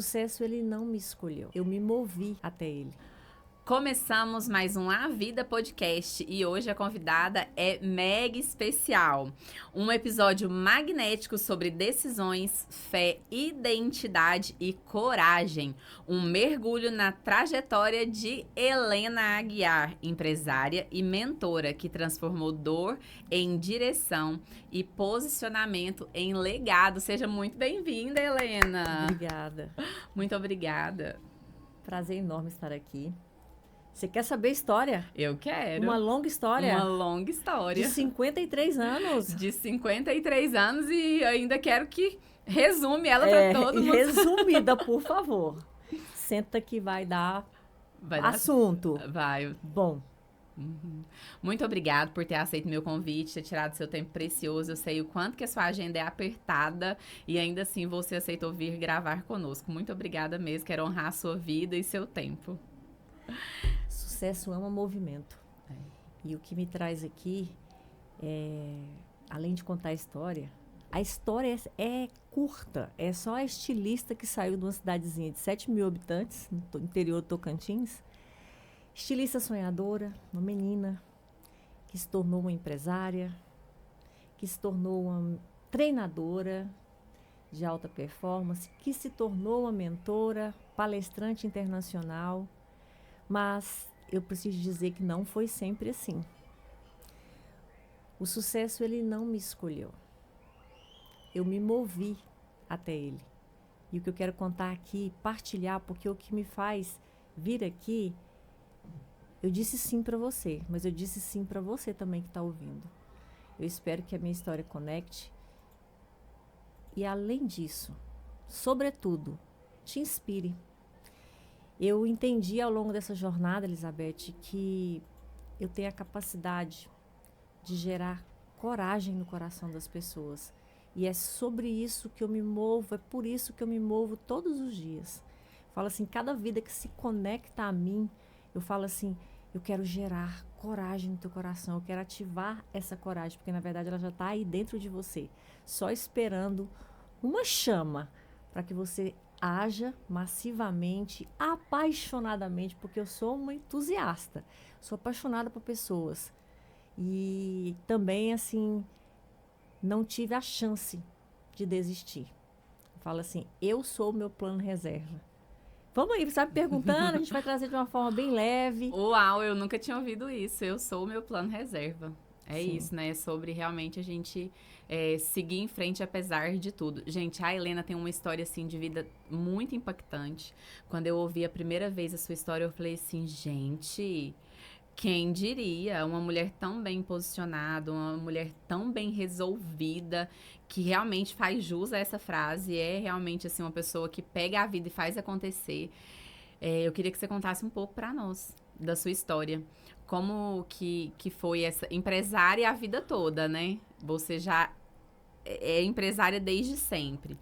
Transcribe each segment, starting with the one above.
O sucesso, ele não me escolheu. Eu me movi até ele. Começamos mais um A Vida Podcast e hoje a convidada é mega especial. Um episódio magnético sobre decisões, fé, identidade e coragem. Um mergulho na trajetória de Helena Aguiar, empresária e mentora que transformou dor em direção e posicionamento em legado. Seja muito bem-vinda, Helena. Obrigada. Muito obrigada. Prazer enorme estar aqui. Você quer saber a história? Eu quero. Uma longa história? Uma longa história. De 53 anos. De 53 anos e ainda quero que resume ela para todo mundo. Resumida, por favor. Senta que vai dar assunto. Vai. Bom. Muito obrigada por ter aceito meu convite, ter tirado seu tempo precioso. Eu sei o quanto que a sua agenda é apertada e ainda assim você aceitou vir gravar conosco. Muito obrigada mesmo, quero honrar a sua vida e seu tempo. Sucesso ama movimento. E o que me traz aqui, além de contar a história é curta. É só a estilista que saiu de uma cidadezinha de 7 mil habitantes, no interior do Tocantins. Estilista sonhadora, uma menina que se tornou uma empresária, que se tornou uma treinadora de alta performance, que se tornou uma mentora, palestrante internacional. Mas eu preciso dizer que não foi sempre assim. O sucesso, ele não me escolheu. Eu me movi até ele. E o que eu quero contar aqui, partilhar, porque o que me faz vir aqui, eu disse sim para você, mas eu disse sim para você também que está ouvindo. Eu espero que a minha história conecte. E além disso, sobretudo, te inspire. Eu entendi ao longo dessa jornada, Elizabeth, que eu tenho a capacidade de gerar coragem no coração das pessoas. E é sobre isso que eu me movo, é por isso que eu me movo todos os dias. Falo assim, cada vida que se conecta a mim, eu falo assim, eu quero gerar coragem no teu coração, eu quero ativar essa coragem, porque na verdade ela já está aí dentro de você, só esperando uma chama para que você haja massivamente, apaixonadamente, porque eu sou uma entusiasta, sou apaixonada por pessoas. E também, assim, não tive a chance de desistir. Eu falo assim, eu sou o meu plano reserva. Vamos aí, você está me perguntando, a gente vai trazer de uma forma bem leve. Uau, eu nunca tinha ouvido isso, eu sou o meu plano reserva. É Sim. isso, né? É sobre realmente a gente seguir em frente apesar de tudo. Gente, a Helena tem uma história, assim, de vida muito impactante. Quando eu ouvi a primeira vez a sua história, eu falei assim, gente, quem diria? Uma mulher tão bem posicionada, uma mulher tão bem resolvida, que realmente faz jus a essa frase, é realmente, assim, uma pessoa que pega a vida e faz acontecer. Eu queria que você contasse um pouco para nós da sua história. Como que foi essa empresária a vida toda, né? Você já é empresária desde sempre.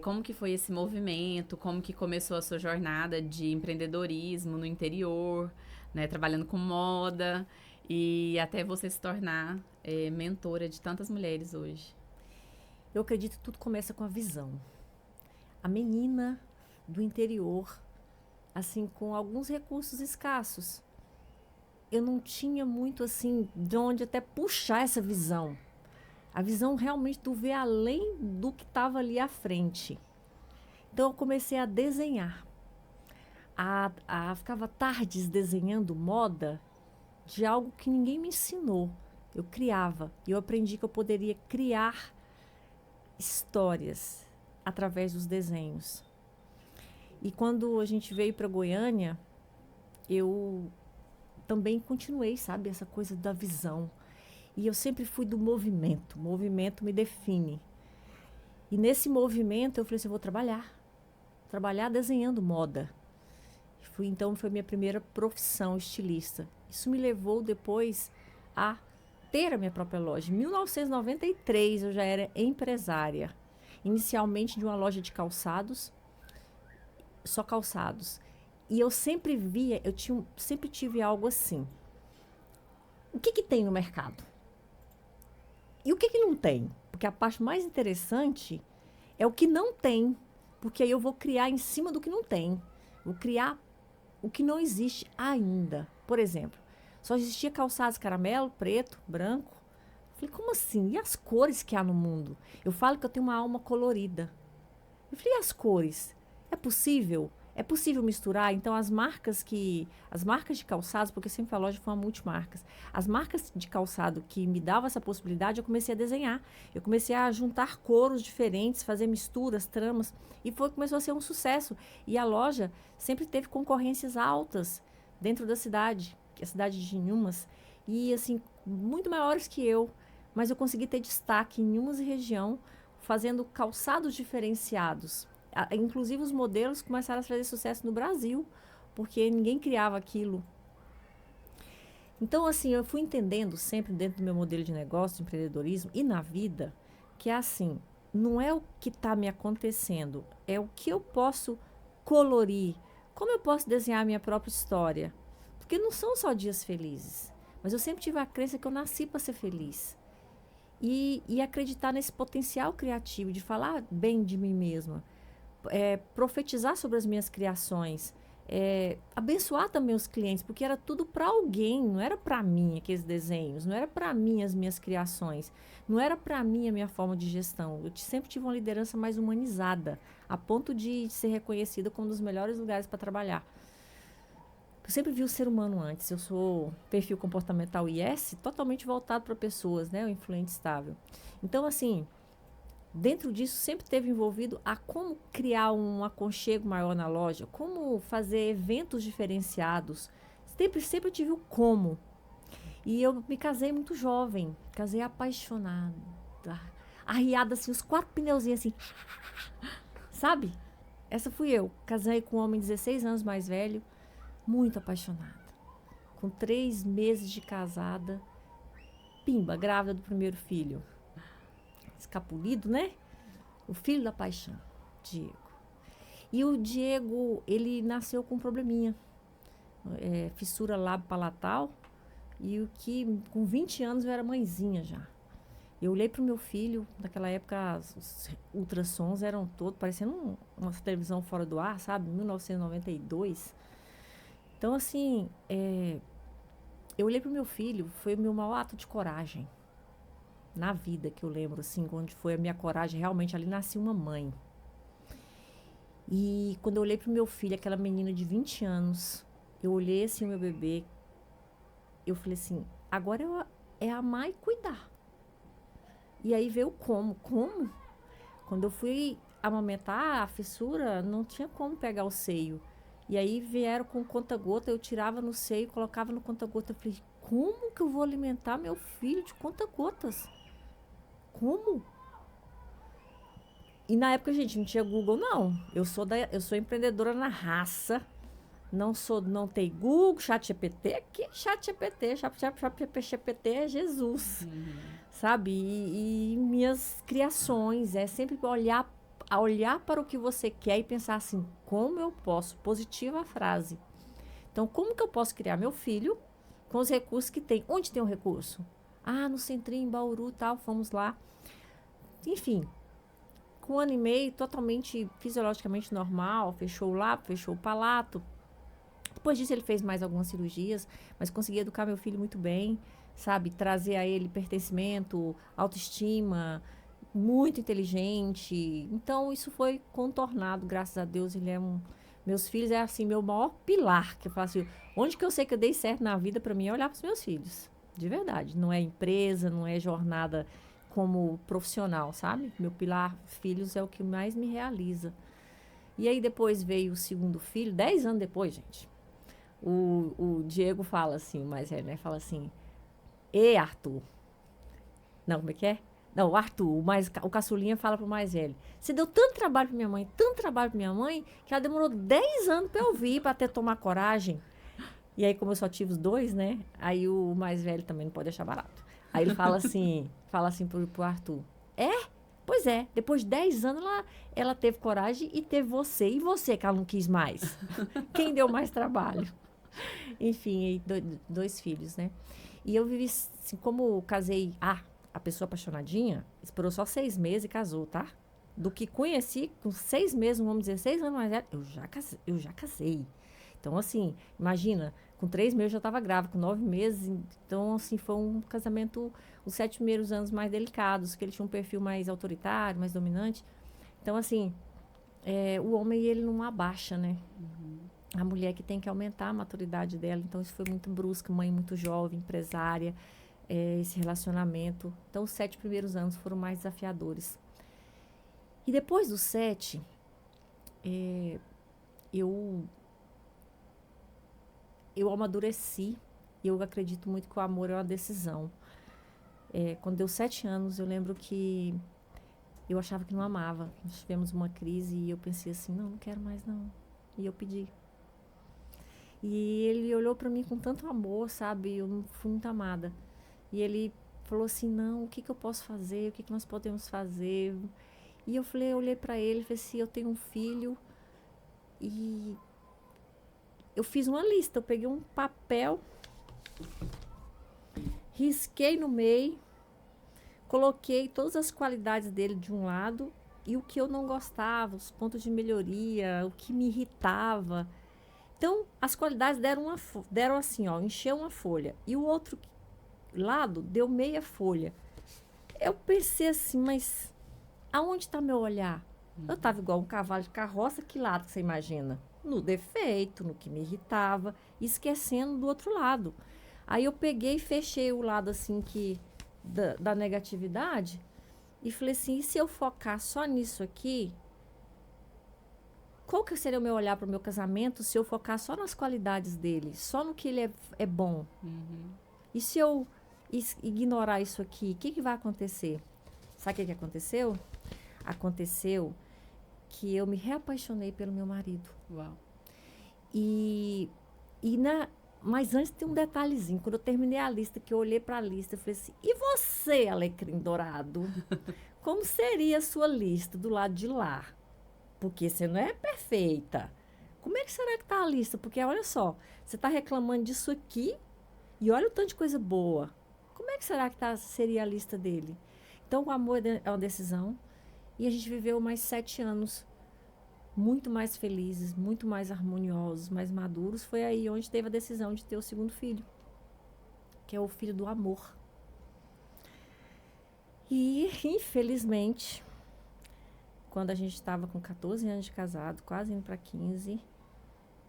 Como que foi esse movimento? Como que começou a sua jornada de empreendedorismo no interior, né? Trabalhando com moda e até você se tornar mentora de tantas mulheres hoje. Eu acredito que tudo começa com a visão. A menina do interior, assim, com alguns recursos escassos. Eu não tinha muito, assim, de onde até puxar essa visão. A visão realmente do ver além do que estava ali à frente. Então, eu comecei a desenhar. Ficava tardes desenhando moda de algo que ninguém me ensinou. Eu criava. E eu aprendi que eu poderia criar histórias através dos desenhos. E quando a gente veio para Goiânia, eu também continuei, sabe, essa coisa da visão. E eu sempre fui do movimento. O movimento me define. E nesse movimento eu falei assim, eu vou trabalhar desenhando moda. Então foi minha primeira profissão, estilista. Isso me levou depois a ter a minha própria loja. Em 1993 eu já era empresária. Inicialmente de uma loja de calçados, só calçados. E eu sempre via, sempre tive algo assim. O que tem no mercado? E o que não tem? Porque a parte mais interessante é o que não tem. porque aí eu vou criar em cima do que não tem. Vou criar o que não existe ainda. Por exemplo, só existia calçados caramelo, preto, branco. Falei, como assim? E as cores que há no mundo? Eu falo que eu tenho uma alma colorida. Eu falei, e as cores? É possível? É possível misturar? Então, as marcas de calçados, porque sempre a loja foi uma multimarcas, as marcas de calçado que me davam essa possibilidade, eu comecei a desenhar. Eu comecei a juntar coros diferentes, fazer misturas, tramas, e começou a ser um sucesso. E a loja sempre teve concorrências altas dentro da cidade, que é a cidade de Inhumas, e assim, muito maiores que eu, mas eu consegui ter destaque em Inhumas e região, fazendo calçados diferenciados. Inclusive, os modelos começaram a fazer sucesso no Brasil, porque ninguém criava aquilo. Então, assim, eu fui entendendo sempre dentro do meu modelo de negócio, de empreendedorismo e na vida, que é assim, não é o que está me acontecendo, é o que eu posso colorir, como eu posso desenhar a minha própria história. Porque não são só dias felizes, mas eu sempre tive a crença que eu nasci para ser feliz. E acreditar nesse potencial criativo de falar bem de mim mesma, profetizar sobre as minhas criações, abençoar também os clientes, porque era tudo para alguém, não era para mim aqueles desenhos, não era para mim as minhas criações, não era para mim a minha forma de gestão. Eu sempre tive uma liderança mais humanizada, a ponto de ser reconhecida como um dos melhores lugares para trabalhar. Eu sempre vi o ser humano antes. Eu sou perfil comportamental IS, totalmente voltado para pessoas, né? O influente estável. Então, assim, dentro disso sempre teve envolvido a como criar um aconchego maior na loja, como fazer eventos diferenciados. Sempre eu tive o como. E eu me casei muito jovem, casei apaixonada, arriada assim, os 4 pneuzinhos assim, sabe? Essa fui eu. Casei com um homem 16 anos mais velho, muito apaixonada. Com 3 meses de casada, pimba, grávida do primeiro filho. Escapulido, né? O filho da paixão, Diego. E o Diego, ele nasceu com um probleminha. Fissura lábio-palatal. E o que, com 20 anos, eu era mãezinha já. Eu olhei para o meu filho, naquela época os ultrassons eram todos, parecendo uma televisão fora do ar, sabe? 1992. Então, assim, eu olhei para o meu filho, foi o meu maior ato de coragem na vida, que eu lembro, assim, onde foi a minha coragem, realmente ali nasci uma mãe. E quando eu olhei para o meu filho, aquela menina de 20 anos, eu olhei assim o meu bebê, eu falei assim, agora é amar e cuidar. E aí veio como? Como? Quando eu fui amamentar a fissura, não tinha como pegar o seio. E aí vieram com conta-gota, eu tirava no seio, colocava no conta-gota. Eu falei, como que eu vou alimentar meu filho de conta-gotas? Como? E na época, gente, não tinha Google, não. Eu sou empreendedora na raça. Não tem Google, ChatGPT. Que ChatGPT? ChatGPT é Jesus. Sabe? E minhas criações é sempre olhar para o que você quer e pensar assim, como eu posso? Positiva a frase. Então, como que eu posso criar meu filho com os recursos que tem? Onde tem um recurso? Ah, no Centrinho, em Bauru e tal, fomos lá. Enfim, com 1 ano e meio, totalmente fisiologicamente normal, fechou o lábio, fechou o palato. Depois disso, ele fez mais algumas cirurgias, mas consegui educar meu filho muito bem, sabe? Trazer a ele pertencimento, autoestima, muito inteligente. Então, isso foi contornado, graças a Deus. Meus filhos é, assim, meu maior pilar, que eu falo assim, onde que eu sei que eu dei certo na vida, para mim, é olhar para os meus filhos. De verdade. Não é empresa, não é jornada como profissional, sabe? Meu pilar, filhos, é o que mais me realiza. E aí, depois veio o segundo filho, 10 anos depois, gente. O Diego fala assim, o mais velho, né? Fala assim, Arthur. Não, como é que é? Não, o Arthur, o caçulinha fala pro mais velho. Você deu tanto trabalho pra minha mãe, tanto trabalho pra minha mãe, que ela demorou 10 anos pra eu vir, pra até tomar coragem. E aí, como eu só tive os 2, né? Aí o mais velho também não pode achar barato. Aí ele fala assim pro Arthur. Pois é, depois de 10 anos ela teve coragem e teve você. E você, que ela não quis mais? Quem deu mais trabalho? Enfim, 2 filhos, né? E eu vivi, assim, como casei... a pessoa apaixonadinha, esperou só 6 meses e casou, tá? do que conheci com 6 meses, vamos dizer, 6 anos mais velho, eu já casei. Então, assim, imagina, com 3 meses eu já estava grávida, com 9 meses. Então, assim, foi um casamento, os 7 primeiros anos mais delicados, que ele tinha um perfil mais autoritário, mais dominante. Então, assim, o homem, ele não abaixa, né? A mulher que tem que aumentar a maturidade dela. Então, isso foi muito brusco, mãe muito jovem, empresária, esse relacionamento. Então, os 7 primeiros anos foram mais desafiadores. E depois dos 7, eu amadureci. E eu acredito muito que o amor é uma decisão. Quando deu 7 anos, eu lembro que eu achava que não amava. Nós tivemos uma crise e eu pensei assim, não quero mais não. E eu pedi. E ele olhou para mim com tanto amor, sabe? Eu fui muito amada. E ele falou assim, não, o que eu posso fazer? O que nós podemos fazer? E eu olhei para ele e falei assim, eu tenho um filho. E eu fiz uma lista. Eu peguei um papel, risquei no meio, coloquei todas as qualidades dele de um lado e o que eu não gostava, os pontos de melhoria, o que me irritava. Então, as qualidades deram assim, ó, encheu uma folha. E o outro lado deu meia folha. Eu pensei assim, mas aonde está meu olhar? Eu estava igual um cavalo de carroça, que lado que você imagina? No defeito, no que me irritava, esquecendo do outro lado. Aí eu peguei e fechei o lado assim da negatividade e falei assim, e se eu focar só nisso aqui, qual que seria o meu olhar para o meu casamento se eu focar só nas qualidades dele, só no que ele é bom? E se eu ignorar isso aqui, o que vai acontecer? Sabe o que aconteceu? Aconteceu que eu me reapaixonei pelo meu marido. Uau. Mas antes tem um detalhezinho. Quando eu terminei a lista, que eu olhei para a lista, eu falei assim, e você, Alecrim Dourado? Como seria a sua lista do lado de lá? Porque você não é perfeita. Como é que será que está a lista? Porque, olha só, você está reclamando disso aqui e olha o tanto de coisa boa. Como é que será que seria a lista dele? Então, o amor é uma decisão. E a gente viveu mais 7 anos muito mais felizes, muito mais harmoniosos, mais maduros. Foi aí onde teve a decisão de ter o segundo filho, que é o filho do amor. E, infelizmente, quando a gente estava com 14 anos de casado, quase indo para 15,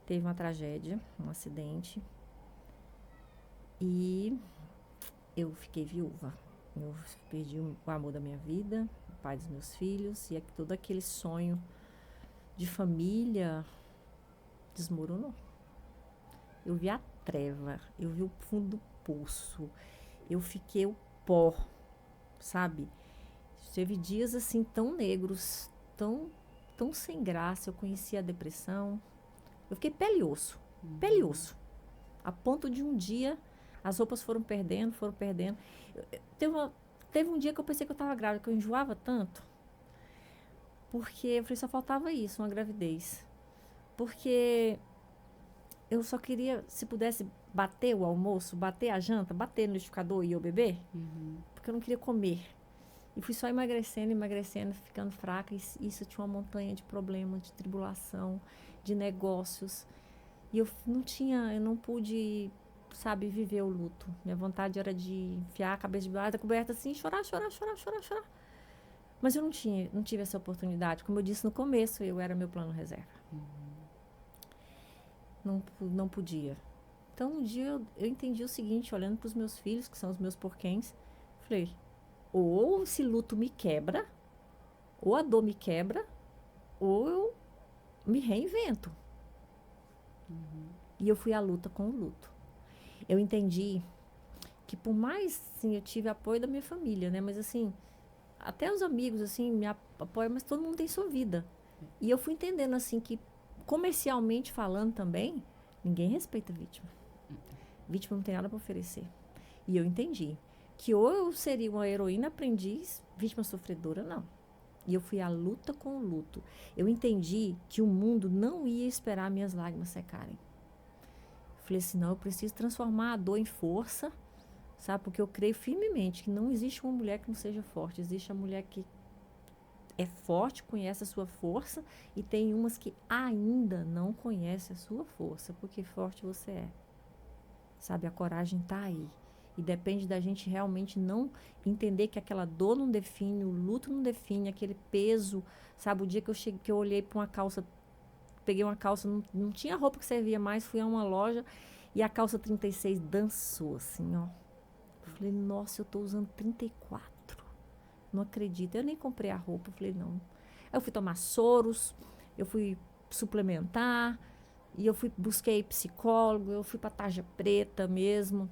teve uma tragédia, um acidente. E eu fiquei viúva. Eu perdi o amor da minha vida, o pai dos meus filhos, e todo aquele sonho de família desmoronou. Eu vi a treva, eu vi o fundo do poço, eu fiquei o pó, sabe? Teve dias assim tão negros, tão sem graça. Eu conheci a depressão. Eu fiquei pele e osso, a ponto de um dia as roupas foram perdendo. Teve um dia que eu pensei que eu estava grávida, que eu enjoava tanto, porque eu falei, só faltava isso, uma gravidez. Porque eu só queria, se pudesse bater o almoço, bater a janta, bater no liquidificador e eu beber, porque eu não queria comer. E fui só emagrecendo, ficando fraca. E isso tinha uma montanha de problemas, de tribulação, de negócios. E eu não pude, sabe, viver o luto. Minha vontade era de enfiar a cabeça debaixo da coberta assim, chorar. Mas eu não tive essa oportunidade. Como eu disse no começo, eu era meu plano reserva. Não podia. Então, um dia eu entendi o seguinte, olhando para os meus filhos, que são os meus porquens, falei, ou esse luto me quebra, ou a dor me quebra, ou eu me reinvento. E eu fui à luta com o luto. Eu entendi que por mais, assim, eu tive apoio da minha família, né? Mas, assim, até os amigos, assim, me apoiam, mas todo mundo tem sua vida. E eu fui entendendo, assim, que comercialmente falando também, ninguém respeita a vítima. Vítima não tem nada para oferecer. E eu entendi que ou eu seria uma heroína aprendiz, vítima sofredora, não. E eu fui à luta com o luto. Eu entendi que o mundo não ia esperar minhas lágrimas secarem. Falei assim, não, eu preciso transformar a dor em força, sabe? Porque eu creio firmemente que não existe uma mulher que não seja forte. Existe a mulher que é forte, conhece a sua força, e tem umas que ainda não conhecem a sua força, porque forte você é. Sabe, a coragem está aí. E depende da gente realmente não entender que aquela dor não define, o luto não define, aquele peso. Sabe, o dia que eu cheguei, que eu olhei para uma calça, peguei uma calça, não tinha roupa que servia mais, fui a uma loja e a calça 36 dançou assim, ó. Eu falei, nossa, eu tô usando 34. Não acredito. Eu nem comprei a roupa, eu falei, não. Aí eu fui tomar soros, eu fui suplementar, e eu busquei psicólogo, eu fui pra tarja preta mesmo.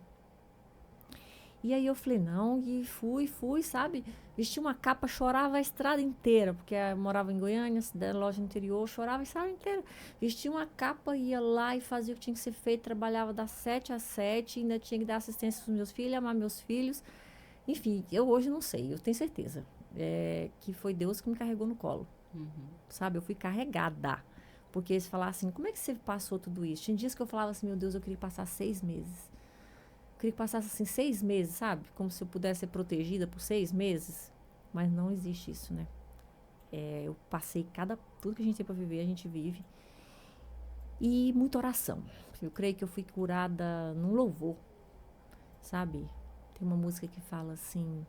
E aí eu falei, não, e fui, sabe? Vesti uma capa, chorava a estrada inteira, porque eu morava em Goiânia, da loja interior, chorava a estrada inteira. Vesti uma capa, ia lá e fazia o que tinha que ser feito, trabalhava das 7 às 7, ainda tinha que dar assistência pros meus filhos, amar meus filhos. Enfim, eu hoje não sei, eu tenho certeza que foi Deus que me carregou no colo. Sabe, eu fui carregada. Porque eles falavam assim, como é que você passou tudo isso? Tinha dias que eu falava assim, meu Deus, eu queria passar 6 meses. Eu queria que passasse assim 6 meses, sabe? Como se eu pudesse ser protegida por 6 meses. Mas não existe isso, né? Eu passei tudo que a gente tem para viver, a gente vive. E muita oração. Eu creio que eu fui curada num louvor, sabe? Tem uma música que fala assim,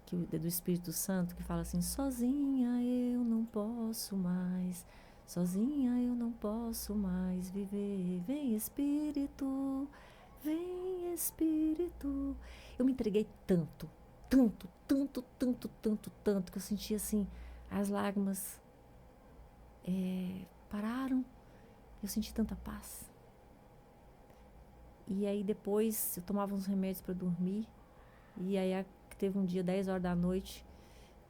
que é do Espírito Santo, que fala assim, sozinha eu não posso mais, sozinha eu não posso mais viver, vem Espírito, vem Espírito. Eu me entreguei tanto, que eu senti assim, as lágrimas pararam, eu senti tanta paz. E aí depois eu tomava uns remédios para dormir, e aí teve um dia, 10 horas da noite,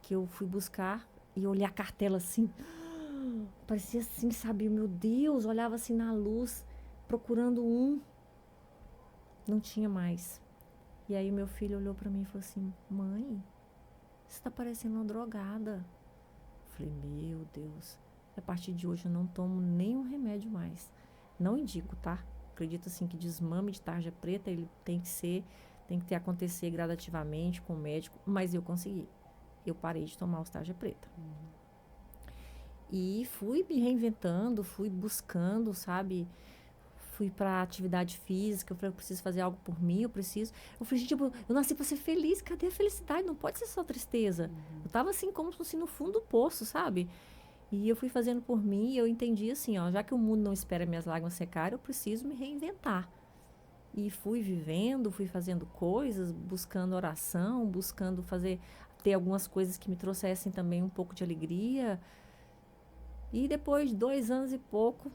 que eu fui buscar e eu olhei a cartela assim, parecia assim, sabe, meu Deus, olhava assim na luz, procurando não tinha mais. E aí meu filho olhou pra mim e falou assim, mãe, você tá parecendo uma drogada. Eu falei, meu Deus, a partir de hoje eu não tomo nenhum remédio mais. Não indico, tá? Acredito assim que desmame de tarja preta, ele tem que acontecer gradativamente com o médico, mas eu consegui. Eu parei de tomar os tarja preta. E fui me reinventando, fui buscando, sabe? Fui pra atividade física, eu falei, eu preciso fazer algo por mim, eu falei, gente, eu nasci pra ser feliz, cadê a felicidade? Não pode ser só tristeza. Eu tava assim, como se fosse no fundo do poço, sabe? E eu fui fazendo por mim e eu entendi assim, ó, já que o mundo não espera minhas lágrimas secarem, eu preciso me reinventar. E fui vivendo, fui fazendo coisas, buscando oração, buscando ter algumas coisas que me trouxessem também um pouco de alegria. E depois de 2 anos e pouco,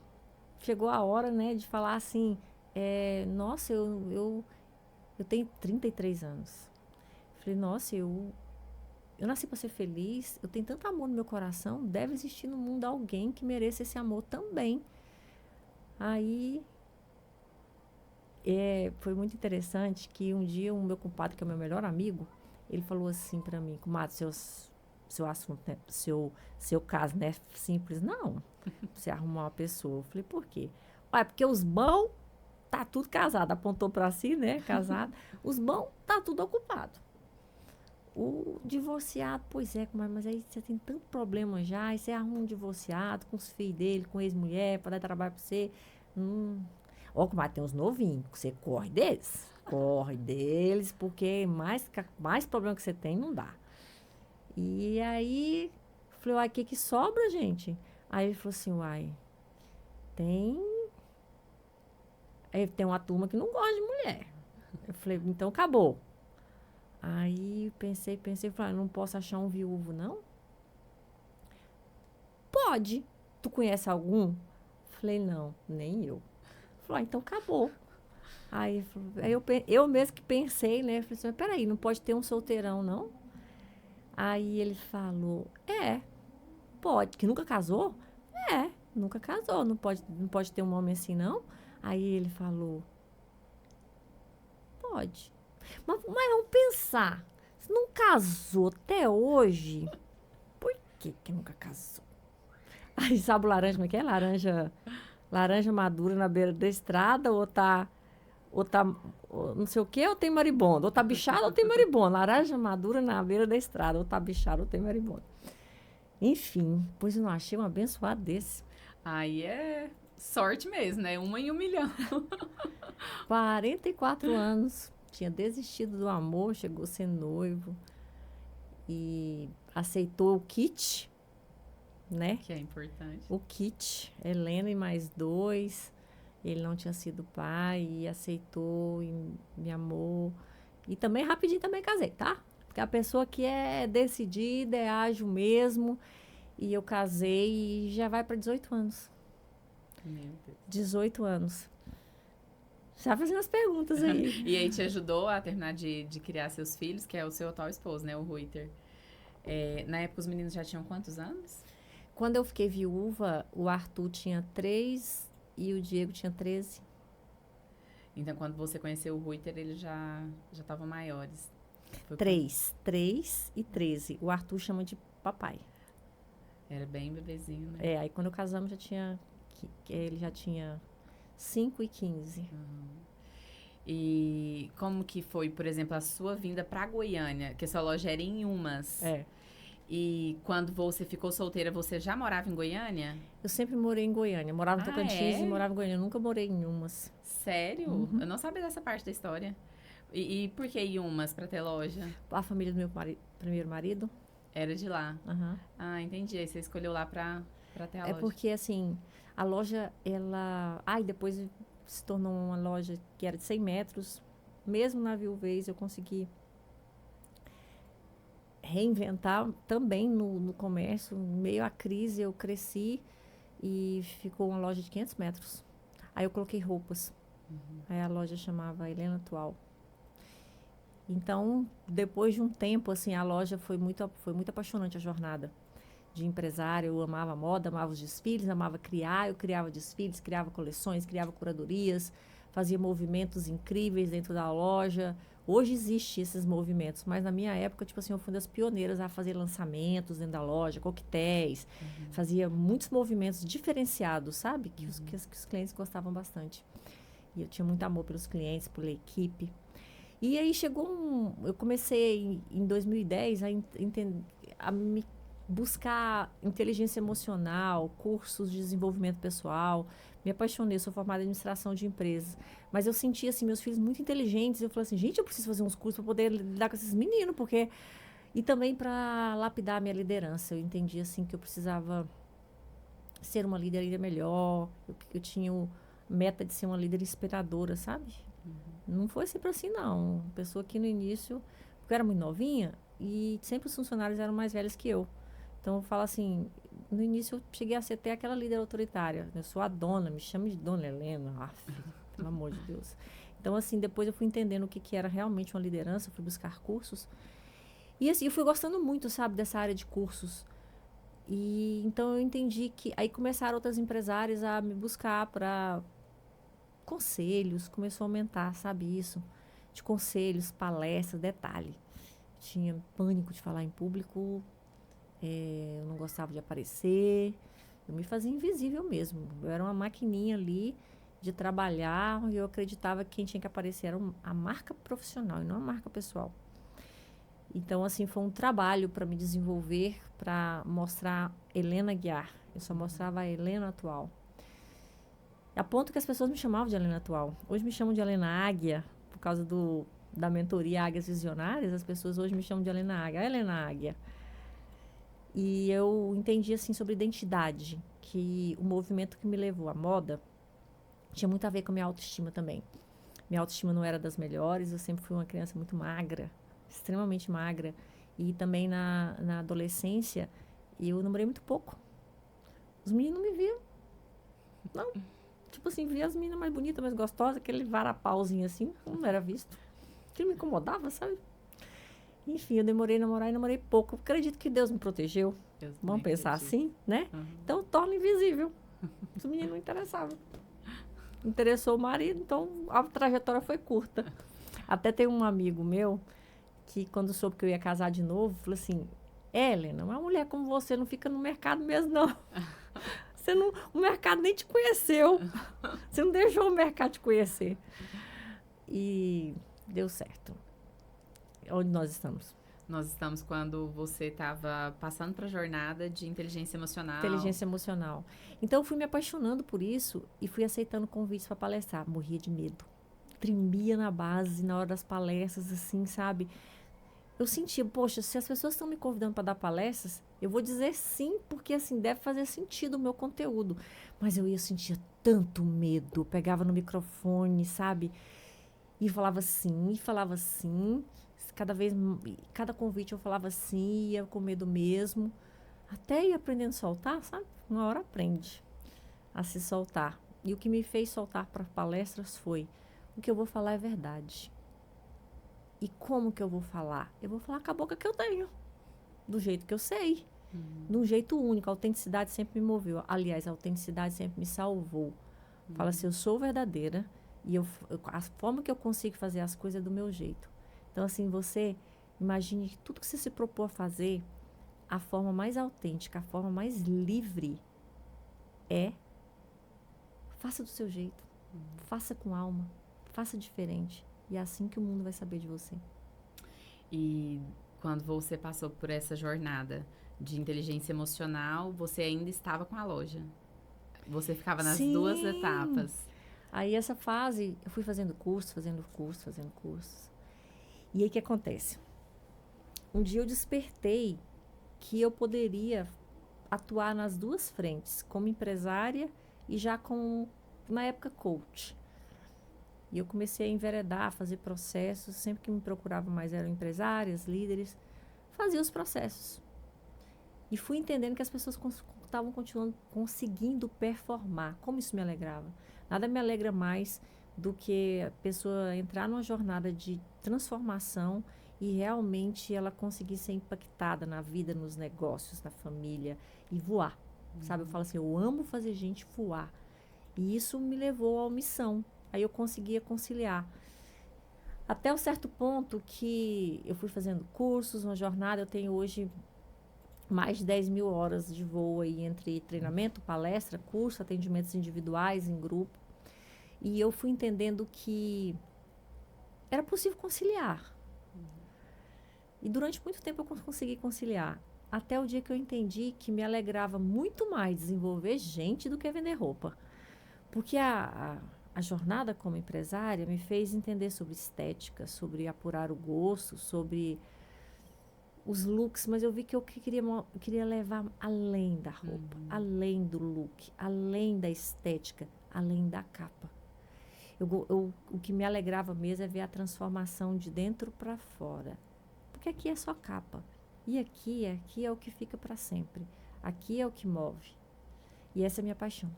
chegou a hora, né, de falar assim, nossa, eu tenho 33 anos. Falei, nossa, eu nasci para ser feliz, eu tenho tanto amor no meu coração, deve existir no mundo alguém que mereça esse amor também. Aí, foi muito interessante que um dia o meu compadre, que é o meu melhor amigo, ele falou assim para mim, comadre, seu assunto, né, seu caso, né, simples, não, você arrumar uma pessoa. Eu falei, por quê? Ué, porque os bons tá tudo casado, apontou para si, né, casado, os bons tá tudo ocupado. O divorciado, pois é, mas aí você tem tanto problema já, aí você arruma um divorciado com os filhos dele, com ex-mulher, para dar trabalho para você. Ó, comadre, tem uns novinhos, você corre deles, porque mais problema que você tem, não dá. E aí, falei, uai, o que sobra, gente? Aí ele falou assim, uai, aí tem uma turma que não gosta de mulher. Eu falei, então acabou. Aí pensei, falei, não posso achar um viúvo, não? Pode. Tu conhece algum? Falei, não, nem eu. Falei, então acabou. Aí eu mesmo que pensei, né? Falei assim, mas peraí, não pode ter um solteirão, não? Aí ele falou, pode. Que nunca casou? Nunca casou. Não pode ter um homem assim, não? Aí ele falou, pode. Mas vamos pensar, se não casou até hoje, por que nunca casou? Aí sabe o laranja, como é que é? Laranja madura na beira da estrada, ou tá não sei o que, ou tem maribondo. Ou tá bichado ou tem maribondo. Laranja madura na beira da estrada, ou tá bichado ou tem maribondo. Enfim, pois eu não achei um abençoado desse. Aí é sorte mesmo, né? 1 em 1 milhão. 44 anos, tinha desistido do amor, chegou a ser noivo e aceitou o kit, né? Que é importante. O kit, Helena e mais 2. Ele não tinha sido pai e aceitou e me amou. E também rapidinho também casei, tá? Porque a pessoa que é decidida, é ágil mesmo. E eu casei e já vai para 18 anos. Meu Deus. 18 anos. Já fazendo as perguntas aí. E aí te ajudou a terminar de criar seus filhos, que é o seu atual esposo, né? O Ruiter. Na época, os meninos já tinham quantos anos? Quando eu fiquei viúva, o Arthur tinha 3 e o Diego tinha 13. Então, quando você conheceu o Ruiter, eles já estavam maiores. Foi 3 e 13. O Arthur chama de papai. Era bem bebezinho, né? Aí quando casamos já tinha... Ele já tinha 5 e 15. E como que foi, por exemplo, a sua vinda pra Goiânia? Que a sua loja era em Umas. E quando você ficou solteira, você já morava em Goiânia? Eu sempre morei em Goiânia. Morava em Tocantins e morava em Goiânia. Eu nunca morei em Umas. Sério? Uhum. Eu não sabia dessa parte da história. E por que em Umas pra ter loja? A família do meu primeiro marido. Era de lá? Uhum. Ah, entendi. Aí você escolheu lá pra ter a loja. É porque, assim, a loja, ela... e depois se tornou uma loja que era de 100 metros. Mesmo na viuvez, eu consegui reinventar também no comércio. Meio à crise, eu cresci e ficou uma loja de 500 metros. Aí eu coloquei roupas. Aí a loja chamava Helena Atual. Então, depois de um tempo, assim, a loja foi muito apaixonante a jornada de empresária. Eu amava moda, amava os desfiles, amava criar. Eu criava desfiles, criava coleções, criava curadorias, fazia movimentos incríveis dentro da loja. Hoje existem esses movimentos, mas na minha época, tipo assim, eu fui das pioneiras a fazer lançamentos dentro da loja, coquetéis, fazia muitos movimentos diferenciados, sabe? Que os clientes gostavam bastante. E eu tinha muito amor pelos clientes, pela equipe. E aí eu comecei em 2010 a me buscar inteligência emocional, cursos de desenvolvimento pessoal. Me apaixonei, sou formada em administração de empresas. Mas eu sentia, assim, meus filhos muito inteligentes. Eu falei assim, gente, eu preciso fazer uns cursos para poder lidar com esses meninos, porque... E também para lapidar a minha liderança. Eu entendi, assim, que eu precisava ser uma líder melhor. Eu tinha meta de ser uma líder inspiradora, sabe? Não foi sempre assim, não. Pessoa que no início... Porque eu era muito novinha e sempre os funcionários eram mais velhos que eu. Então, eu falo assim, no início eu cheguei a ser até aquela líder autoritária. Eu sou a dona, me chame de Dona Helena. Pelo amor de Deus. Então, assim, depois eu fui entendendo o que era realmente uma liderança, fui buscar cursos. E assim, eu fui gostando muito, sabe, dessa área de cursos. E então eu entendi que... Aí começaram outras empresárias a me buscar para conselhos, começou a aumentar, sabe, isso? De conselhos, palestras, detalhe. Tinha pânico de falar em público, eu não gostava de aparecer, eu me fazia invisível mesmo. Eu era uma maquininha ali de trabalhar e eu acreditava que quem tinha que aparecer era a marca profissional e não a marca pessoal. Então, assim, foi um trabalho para me desenvolver, para mostrar Helena Guiar. Eu só mostrava a Helena Atual. A ponto que as pessoas me chamavam de Helena Atual. Hoje me chamam de Helena Águia, por causa da mentoria Águias Visionárias. As pessoas hoje me chamam de Helena Águia. A Helena Águia. E eu entendi, assim, sobre identidade, que o movimento que me levou à moda tinha muito a ver com a minha autoestima também. Minha autoestima não era das melhores, eu sempre fui uma criança muito magra, extremamente magra. E também na adolescência, eu namorei muito pouco. Os meninos não me viam. Não. Tipo assim, via as meninas mais bonitas, mais gostosas, aquele varapauzinho assim, não era visto. Aquilo me incomodava, sabe? Enfim, eu demorei a namorar e namorei pouco. Eu acredito que Deus me protegeu. Vamos pensar assim, né? Então, torna invisível. Os meninos não interessavam. Interessou o marido, então a trajetória foi curta. Até tem um amigo meu que, quando soube que eu ia casar de novo, falou assim, Helena, uma mulher como você não fica no mercado mesmo, não. O mercado nem te conheceu. Você não deixou o mercado te conhecer. E deu certo. Onde nós estamos? Nós estamos quando você estava passando para a jornada de inteligência emocional. Inteligência emocional. Então, eu fui me apaixonando por isso e fui aceitando convites para palestrar. Morria de medo. Tremia na base, na hora das palestras, assim, sabe? Eu sentia, poxa, se as pessoas estão me convidando para dar palestras, eu vou dizer sim, porque, assim, deve fazer sentido o meu conteúdo. Mas eu sentia tanto medo. Pegava no microfone, sabe? E falava assim. Cada convite eu falava assim, ia com medo mesmo. Até ir aprendendo a soltar, sabe? Uma hora aprende a se soltar. E o que me fez soltar para palestras foi: o que eu vou falar é verdade. E como que eu vou falar? Eu vou falar com a boca que eu tenho, do jeito que eu sei, de um jeito único. A autenticidade sempre me moveu. Aliás, a autenticidade sempre me salvou. Fala assim, eu sou verdadeira e a forma que eu consigo fazer as coisas é do meu jeito. Então, assim, você imagine que tudo que você se propôs a fazer, a forma mais autêntica, a forma mais livre é: faça do seu jeito, faça com alma, faça diferente. E é assim que o mundo vai saber de você. E quando você passou por essa jornada de inteligência emocional, você ainda estava com a loja. Você ficava nas duas etapas. Aí essa fase, eu fui fazendo cursos. E aí o que acontece? Um dia eu despertei que eu poderia atuar nas duas frentes, como empresária e já como, na época, coach. E eu comecei a enveredar, a fazer processos. Sempre que me procuravam mais eram empresárias, líderes. Fazia os processos. E fui entendendo que as pessoas estavam continuando conseguindo performar. Como isso me alegrava? Nada me alegra mais do que a pessoa entrar numa jornada de transformação e realmente ela conseguir ser impactada na vida, nos negócios, na família e voar. Sabe? Eu falo assim, eu amo fazer gente voar. E isso me levou à missão. Aí eu conseguia conciliar. Até um certo ponto que eu fui fazendo cursos, uma jornada. Eu tenho hoje mais de 10 mil horas de voo aí entre treinamento, palestra, curso, atendimentos individuais, em grupo. E eu fui entendendo que era possível conciliar. E durante muito tempo eu consegui conciliar. Até o dia que eu entendi que me alegrava muito mais desenvolver gente do que vender roupa. Porque a jornada como empresária me fez entender sobre estética, sobre apurar o gosto, sobre os looks, mas eu vi que eu queria levar além da roupa, além do look, além da estética, além da capa. O que me alegrava mesmo é ver a transformação de dentro para fora. Porque aqui é só capa. E aqui é o que fica para sempre. Aqui é o que move. E essa é a minha paixão.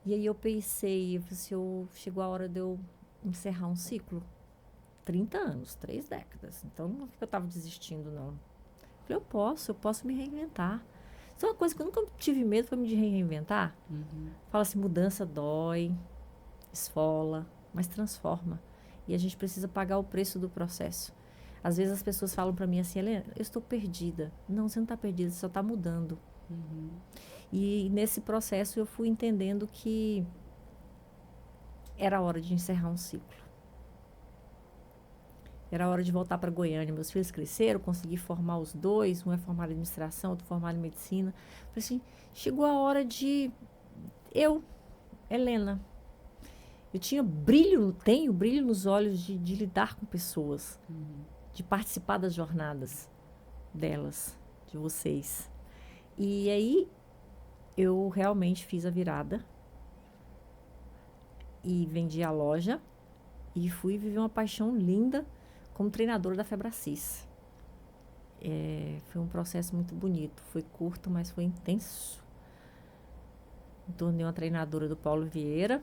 E aí eu pensei, chegou a hora de eu encerrar um ciclo. 30 anos, 3 décadas. Então, não é que eu estava desistindo, não. Falei, eu posso me reinventar. Isso é uma coisa que eu nunca tive medo, foi me de reinventar. Fala assim, mudança dói, esfola, mas transforma. E a gente precisa pagar o preço do processo. Às vezes as pessoas falam para mim assim, Helena, eu estou perdida. Não, você não está perdida, você só está mudando. E nesse processo eu fui entendendo que era hora de encerrar um ciclo. Era hora de voltar para Goiânia. Meus filhos cresceram, consegui formar os dois. Um é formado em administração, outro formado em medicina. Falei assim, chegou a hora de... Helena, eu tenho brilho nos olhos de lidar com pessoas. De participar das jornadas delas, de vocês. E aí, eu realmente fiz a virada. E vendi a loja. E fui viver uma paixão linda como treinadora da Febracis. Foi um processo muito bonito. Foi curto, mas foi intenso. Me tornei uma treinadora do Paulo Vieira.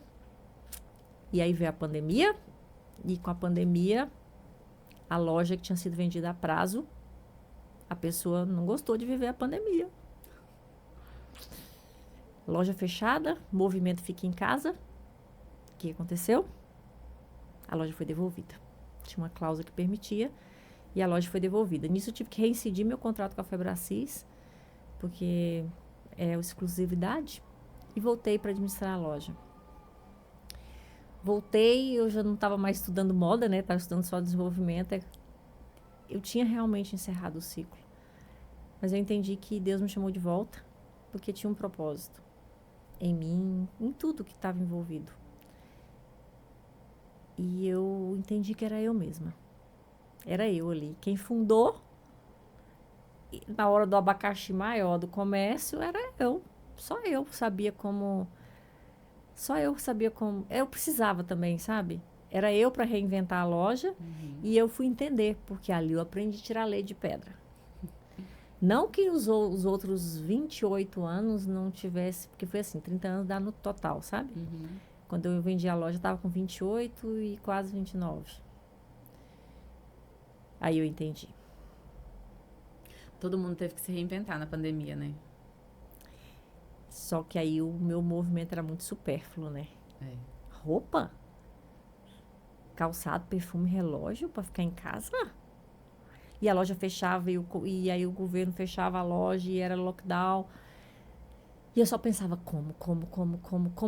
E aí veio a pandemia. E com a pandemia, a loja que tinha sido vendida a prazo, a pessoa não gostou de viver a pandemia. Loja fechada, movimento fica em casa. O que aconteceu? A loja foi devolvida. Tinha uma cláusula que permitia e a loja foi devolvida. Nisso eu tive que reincidir meu contrato com a Febracis, porque é exclusividade, e voltei para administrar a loja. Voltei, eu já não estava mais estudando moda, né? Estava estudando só desenvolvimento. eu tinha realmente encerrado o ciclo. Mas eu entendi que Deus me chamou de volta porque tinha um propósito em mim, em tudo que estava envolvido. E eu entendi que era eu mesma. Era eu ali. Quem fundou, na hora do abacaxi maior do comércio, era eu. Só eu sabia como... Só eu sabia como... Eu precisava também, sabe? Era eu para reinventar a loja. E eu fui entender, porque ali eu aprendi a tirar leite de pedra. Não que os outros 28 anos não tivesse... Porque foi assim, 30 anos dá no total, sabe? Quando eu vendi a loja, eu estava com 28 e quase 29. Aí eu entendi. Todo mundo teve que se reinventar na pandemia, né? Só que aí o meu movimento era muito supérfluo, né? Roupa, calçado, perfume, relógio para ficar em casa. E a loja fechava e aí o governo fechava a loja e era lockdown. E eu só pensava como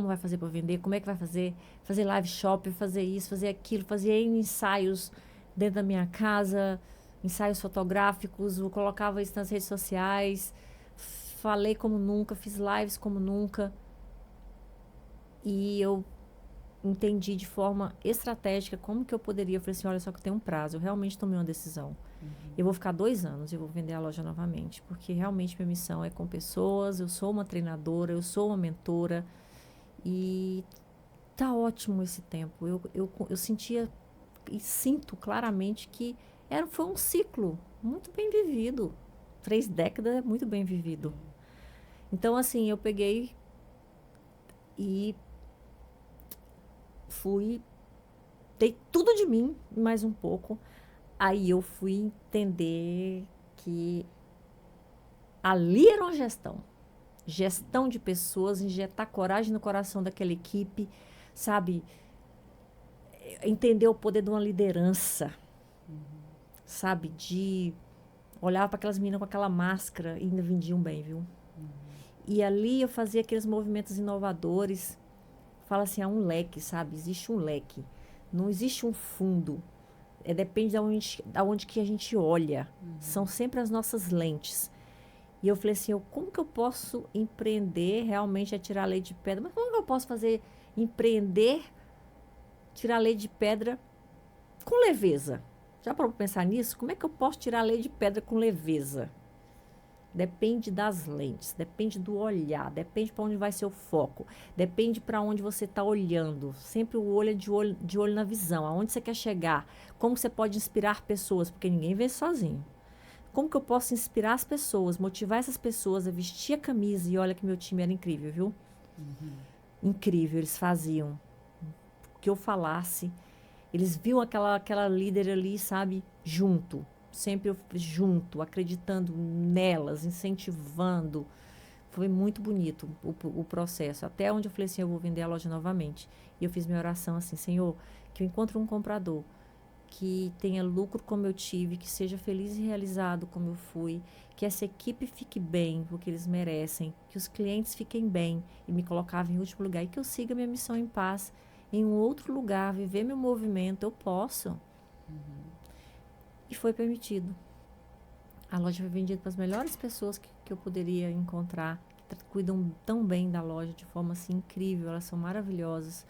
vai fazer para vender? Como é que vai fazer? Fazer live shop, fazer isso, fazer aquilo, fazer ensaios dentro da minha casa, ensaios fotográficos, eu colocava isso nas redes sociais, falei como nunca, fiz lives como nunca. E eu entendi de forma estratégica como que eu poderia. Eu falei assim, olha só que eu tenho um prazo, eu realmente tomei uma decisão. Eu vou ficar 2 anos e eu vou vender a loja novamente, porque realmente minha missão é com pessoas, eu sou uma treinadora, eu sou uma mentora e tá ótimo esse tempo. Eu sentia e sinto claramente que foi um ciclo muito bem vivido. 3 décadas é muito bem vivido. Então, assim, eu peguei e dei tudo de mim, mais um pouco. Aí eu fui entender que ali era uma gestão. Gestão de pessoas, injetar coragem no coração daquela equipe, sabe? Entender o poder de uma liderança, sabe? De olhar para aquelas meninas com aquela máscara e ainda vendiam bem, viu? E ali eu fazia aqueles movimentos inovadores. Fala assim, um leque, sabe? Existe um leque. Não existe um fundo. Depende de onde que a gente olha. São sempre as nossas lentes. E eu falei assim, como que eu posso empreender realmente a tirar leite de pedra? Mas como que eu posso empreender, tirar leite de pedra com leveza? Já parou para pensar nisso? Como é que eu posso tirar leite de pedra com leveza? Depende das lentes, depende do olhar, depende para onde vai ser o foco, depende para onde você está olhando. Sempre o olho é de olho na visão, aonde você quer chegar, como você pode inspirar pessoas, porque ninguém vê sozinho. Como que eu posso inspirar as pessoas, motivar essas pessoas a vestir a camisa? E olha que meu time era incrível, viu? Incrível, eles faziam o que eu falasse. Eles viam aquela líder ali, sabe, junto. Sempre junto, acreditando nelas, incentivando. Foi muito bonito o processo. Até onde eu falei assim, eu vou vender a loja novamente. E eu fiz minha oração assim, Senhor, que eu encontre um comprador que tenha lucro como eu tive, que seja feliz e realizado como eu fui, que essa equipe fique bem, porque eles merecem, que os clientes fiquem bem e me colocava em último lugar e que eu siga minha missão em paz, em um outro lugar, viver meu movimento, eu posso. E foi permitido. A loja foi vendida para as melhores pessoas que eu poderia encontrar, que cuidam tão bem da loja de forma assim incrível, elas são maravilhosas.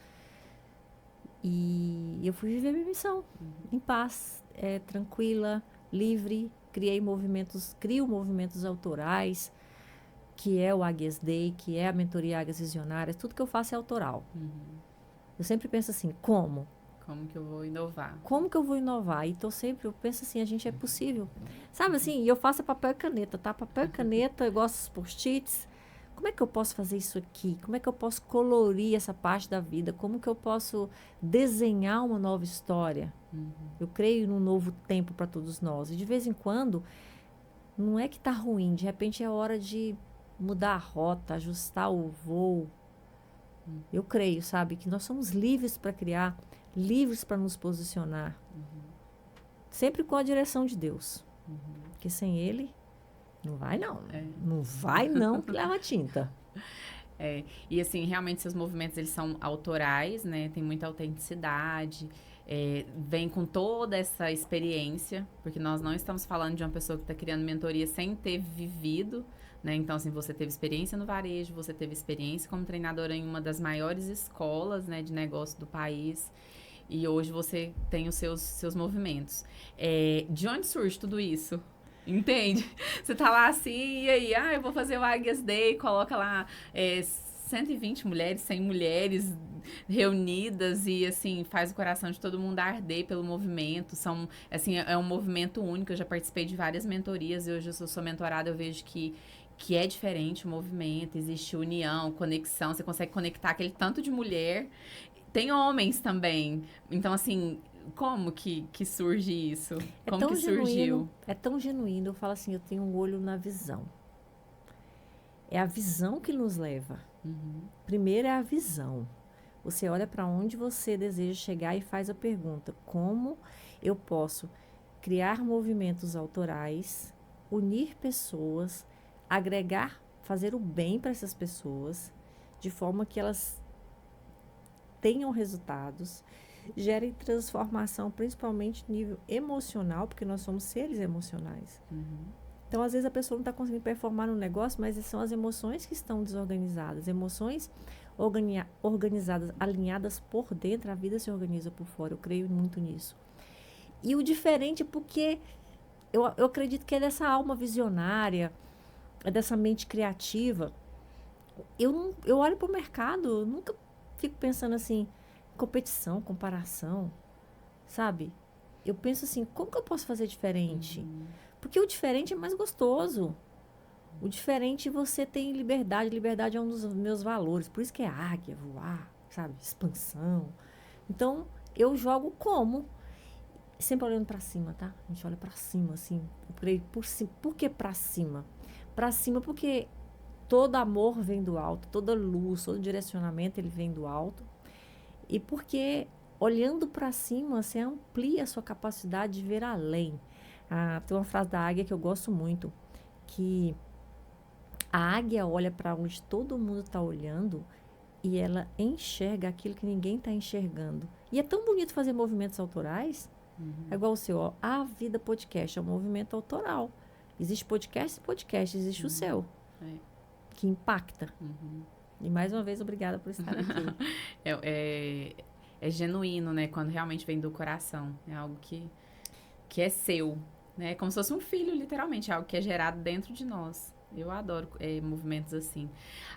E eu fui viver minha missão, em paz, tranquila, livre, crio movimentos autorais, que é o Águias Day, que é a mentoria Águias Visionárias, tudo que eu faço é autoral. Eu sempre penso assim, como? Como que eu vou inovar? Como que eu vou inovar? E eu penso assim, a gente é possível. Sabe assim, eu faço papel e caneta, tá? Papel e caneta, eu gosto dos post-its. Como é que eu posso fazer isso aqui? Como é que eu posso colorir essa parte da vida? Como que eu posso desenhar uma nova história? Eu creio num novo tempo para todos nós. E de vez em quando, não é que tá ruim. De repente é hora de mudar a rota, ajustar o voo. Eu creio, sabe? Que nós somos livres para criar, livres para nos posicionar. Sempre com a direção de Deus. Porque sem Ele, não vai não. Não vai não, que leva tinta. E assim, realmente seus movimentos, eles são autorais, né? Tem muita autenticidade. vem com toda essa experiência, porque nós não estamos falando de uma pessoa que está criando mentoria sem ter vivido, né? Então, assim, você teve experiência no varejo, você teve experiência como treinadora em uma das maiores escolas, né, de negócio do país, e hoje você tem os seus movimentos. De onde surge tudo isso? Entende? Você tá lá assim, e aí, eu vou fazer o Águias Day, coloca lá 120 mulheres, 100 mulheres reunidas e, assim, faz o coração de todo mundo arder pelo movimento. É um movimento único. Eu já participei de várias mentorias e hoje eu sou mentorada, eu vejo que é diferente o movimento, existe união, conexão, você consegue conectar aquele tanto de mulher. Tem homens também. Então, assim, como que surge isso? Como que surgiu? É tão genuíno. Eu falo assim, eu tenho um olho na visão. É a visão que nos leva. Uhum. Primeiro é a visão. Você olha para onde você deseja chegar e faz a pergunta: como eu posso criar movimentos autorais, unir pessoas, agregar, fazer o bem para essas pessoas, de forma que elas tenham resultados, gerem transformação, principalmente no nível emocional, porque nós somos seres emocionais. Uhum. Então, às vezes, a pessoa não está conseguindo performar no negócio, mas são as emoções que estão desorganizadas. Emoções organizadas, alinhadas por dentro, a vida se organiza por fora. Eu creio muito nisso. E o diferente, porque eu acredito que é dessa alma visionária, é dessa mente criativa. Eu olho para o mercado, eu nunca fico pensando assim, competição, comparação, sabe? Eu penso assim, como que eu posso fazer diferente? Uhum. Porque o diferente é mais gostoso. O diferente você tem liberdade. Liberdade é um dos meus valores. Por isso que é águia, voar, sabe? Expansão. Então, eu jogo como? Sempre olhando para cima, tá? A gente olha para cima, assim. Por cima. Por que para cima? Para cima porque todo amor vem do alto. Toda luz, todo direcionamento, ele vem do alto. E porque olhando para cima, você amplia a sua capacidade de ver além. Tem uma frase da águia que eu gosto muito, que a águia olha para onde todo mundo está olhando e ela enxerga aquilo que ninguém está enxergando. E é tão bonito fazer movimentos autorais. Uhum. É igual o seu, ó, A Vida Podcast é um movimento autoral. Existe podcast e podcast, existe o seu, que impacta. Uhum. E mais uma vez, obrigada por estar aqui. É genuíno, né? Quando realmente vem do coração. É algo que é seu. Né? Como se fosse um filho, literalmente, algo que é gerado dentro de nós. Eu adoro movimentos assim.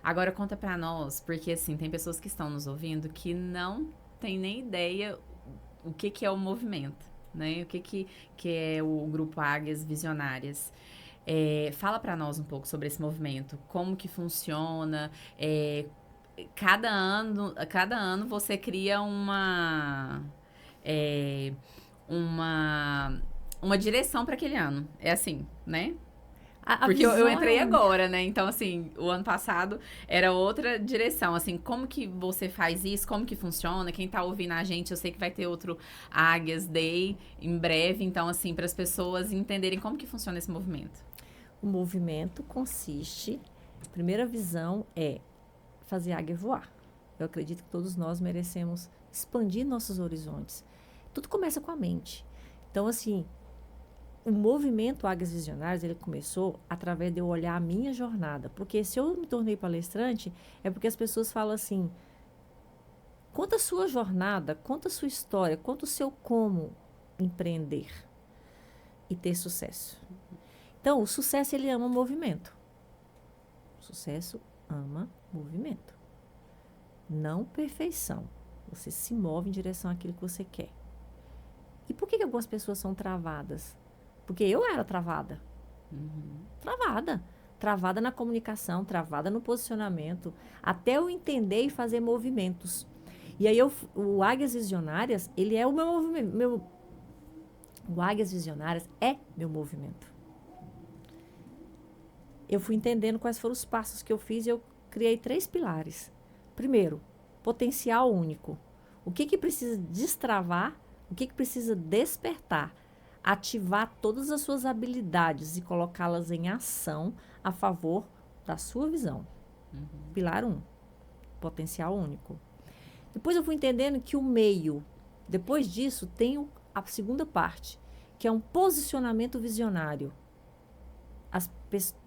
Agora conta pra nós, porque assim, tem pessoas que estão nos ouvindo que não tem nem ideia o que é o movimento, né? O que é o Grupo Águias Visionárias. Fala pra nós um pouco sobre esse movimento, como que funciona. Cada ano você cria uma direção para aquele ano. É assim, né? Porque eu entrei agora, né? Então, assim, o ano passado era outra direção. Assim, como que você faz isso? Como que funciona? Quem tá ouvindo a gente, eu sei que vai ter outro Águias Day em breve. Então, assim, para as pessoas entenderem como que funciona esse movimento. O movimento consiste... A primeira visão é fazer a águia voar. Eu acredito que todos nós merecemos expandir nossos horizontes. Tudo começa com a mente. Então, assim... O movimento Águias Visionárias, ele começou através de eu olhar a minha jornada. Porque se eu me tornei palestrante, é porque as pessoas falam assim, conta a sua jornada, conta a sua história, conta o seu como empreender e ter sucesso. Então, o sucesso, ele ama movimento. O sucesso ama movimento. Não perfeição. Você se move em direção àquilo que você quer. E por que algumas pessoas são travadas? Porque eu era travada. Uhum. Travada na comunicação, travada no posicionamento, até eu entender e fazer movimentos. E aí o Águias Visionárias, ele é o meu movimento. O Águias Visionárias é meu movimento. Eu fui entendendo quais foram os passos que eu fiz e eu criei 3 pilares. Primeiro, potencial único. O que precisa destravar, o que precisa despertar. Ativar todas as suas habilidades e colocá-las em ação a favor da sua visão. Pilar 1, potencial único. Depois eu fui entendendo que o meio Depois disso, tem a segunda parte, que é um posicionamento visionário.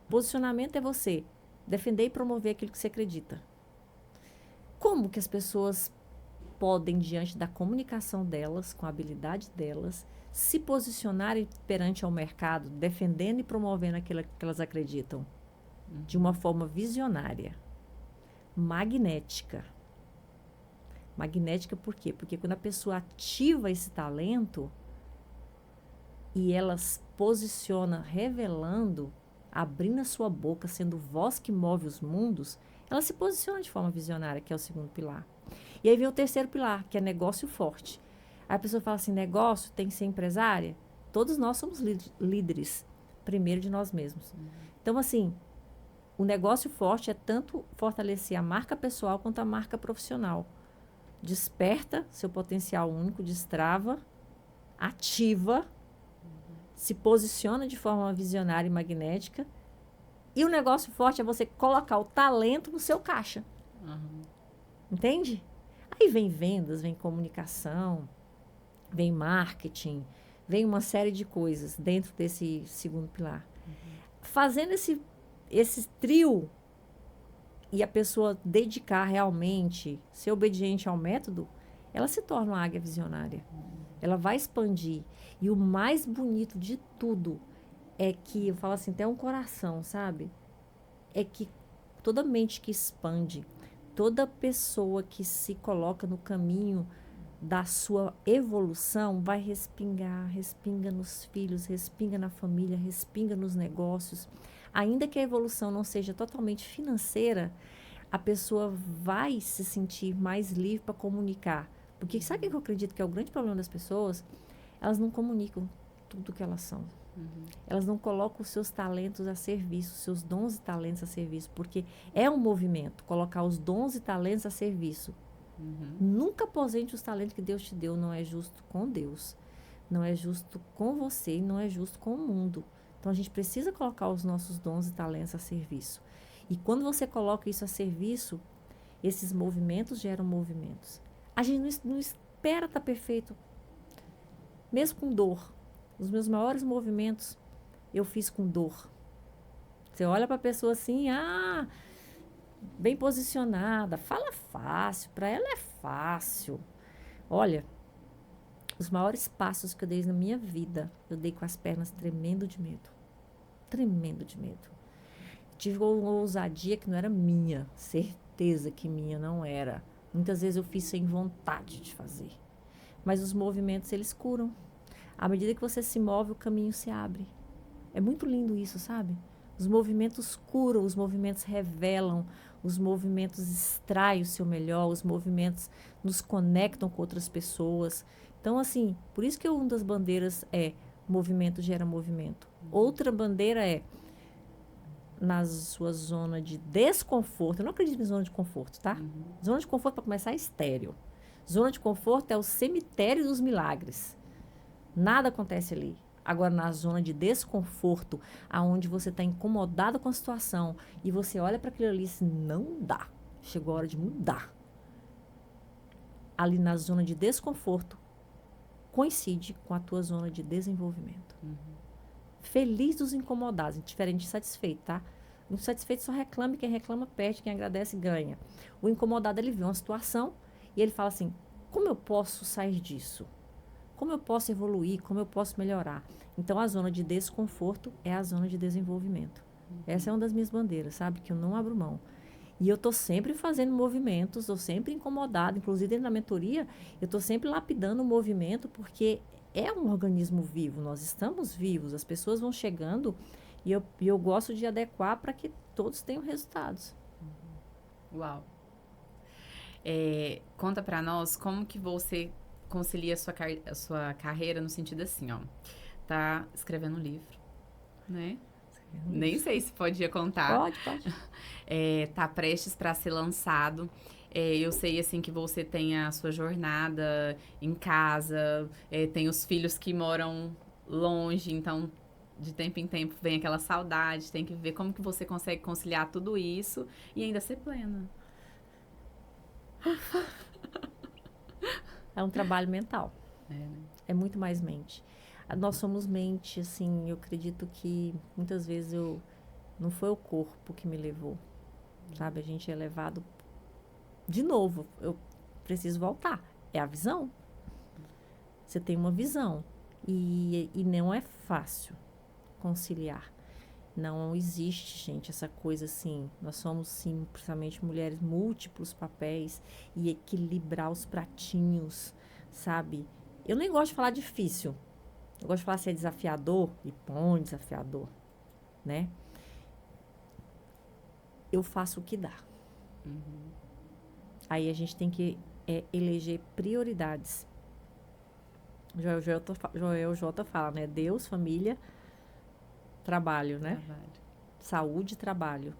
Posicionamento é você defender e promover aquilo que você acredita. Como que as pessoas podem, diante da comunicação delas, com a habilidade delas, se posicionarem perante ao mercado, defendendo e promovendo aquilo que elas acreditam? De uma forma visionária, magnética. Magnética por quê? Porque quando a pessoa ativa esse talento e ela se posiciona revelando, abrindo a sua boca, sendo voz que move os mundos, ela se posiciona de forma visionária, que é o segundo pilar. E aí vem o terceiro pilar, que é negócio forte. Aí a pessoa fala assim, negócio tem que ser empresária? Todos nós somos líderes, primeiro de nós mesmos. Então, assim, o negócio forte é tanto fortalecer a marca pessoal quanto a marca profissional. Desperta seu potencial único, destrava, ativa, se posiciona de forma visionária e magnética. E o negócio forte é você colocar o talento no seu caixa. Entende? Aí vem vendas, vem comunicação, vem marketing, vem uma série de coisas dentro desse segundo pilar. Fazendo esse trio e a pessoa dedicar realmente, ser obediente ao método, ela se torna uma águia visionária. Ela vai expandir. E o mais bonito de tudo é que, eu falo assim, até um coração, sabe? É que toda mente que expande, toda pessoa que se coloca no caminho da sua evolução vai respinga nos filhos, respinga na família, respinga nos negócios. Ainda que a evolução não seja totalmente financeira, a pessoa vai se sentir mais livre para comunicar. Porque sabe o que eu acredito que é o grande problema das pessoas? Elas não comunicam tudo que elas são. Elas não colocam os seus talentos a serviço, os seus dons e talentos a serviço, porque é um movimento, colocar os dons e talentos a serviço. Nunca aposente os talentos que Deus te deu, não é justo com Deus, não é justo com você e não é justo com o mundo. Então, a gente precisa colocar os nossos dons e talentos a serviço. E quando você coloca isso a serviço, esses movimentos geram movimentos. A gente não espera estar perfeito, mesmo com dor. Os meus maiores movimentos eu fiz com dor. Você olha para a pessoa assim, bem posicionada, fala fácil, para ela é fácil. Olha, os maiores passos que eu dei na minha vida, eu dei com as pernas tremendo de medo. Tremendo de medo. Tive uma ousadia que não era minha, certeza que minha não era. Muitas vezes eu fiz sem vontade de fazer. Mas os movimentos, eles curam. À medida que você se move, o caminho se abre. É muito lindo isso, sabe? Os movimentos curam, os movimentos revelam, os movimentos extraem o seu melhor, os movimentos nos conectam com outras pessoas. Então, assim, por isso que uma das bandeiras é movimento gera movimento. Outra bandeira é na sua zona de desconforto. Eu não acredito em zona de conforto, tá? Zona de conforto, para começar, é estéril. Zona de conforto é o cemitério dos milagres. Nada acontece ali. Agora, na zona de desconforto, aonde você está incomodado com a situação e você olha para aquilo ali e diz, não dá. Chegou a hora de mudar. Ali na zona de desconforto, coincide com a tua zona de desenvolvimento. Feliz dos incomodados, diferente de satisfeito, tá? O insatisfeito só reclama, quem reclama perde, quem agradece ganha. O incomodado, ele vê uma situação e ele fala assim, como eu posso sair disso? Como eu posso evoluir? Como eu posso melhorar? Então, a zona de desconforto é a zona de desenvolvimento. Essa é uma das minhas bandeiras, sabe? Que eu não abro mão. E eu estou sempre fazendo movimentos, estou sempre incomodada. Inclusive, dentro da mentoria, eu estou sempre lapidando o movimento, porque é um organismo vivo. Nós estamos vivos. As pessoas vão chegando e eu gosto de adequar para que todos tenham resultados. Uau! Conta para nós como que você concilia a sua carreira no sentido assim, ó. Tá escrevendo um livro, né? Nem sei se podia contar. Pode. Tá prestes para ser lançado. Eu sei, assim, que você tem a sua jornada em casa, tem os filhos que moram longe, então, de tempo em tempo, vem aquela saudade, tem que ver como que você consegue conciliar tudo isso e ainda ser plena. É um trabalho mental. Né? É muito mais mente. Nós somos mente, assim, eu acredito que muitas vezes não foi o corpo que me levou, sabe? A gente é levado de novo. Eu preciso voltar. É a visão. Você tem uma visão. E não é fácil conciliar. Não existe, gente, essa coisa assim. Nós somos, sim, principalmente mulheres, múltiplos papéis e equilibrar os pratinhos, sabe? Eu nem gosto de falar difícil. Eu gosto de falar se é desafiador e põe desafiador, né? Eu faço o que dá. Aí a gente tem que eleger prioridades. Joel J fala, né? Deus, família, trabalho, né? Trabalho. Saúde e trabalho.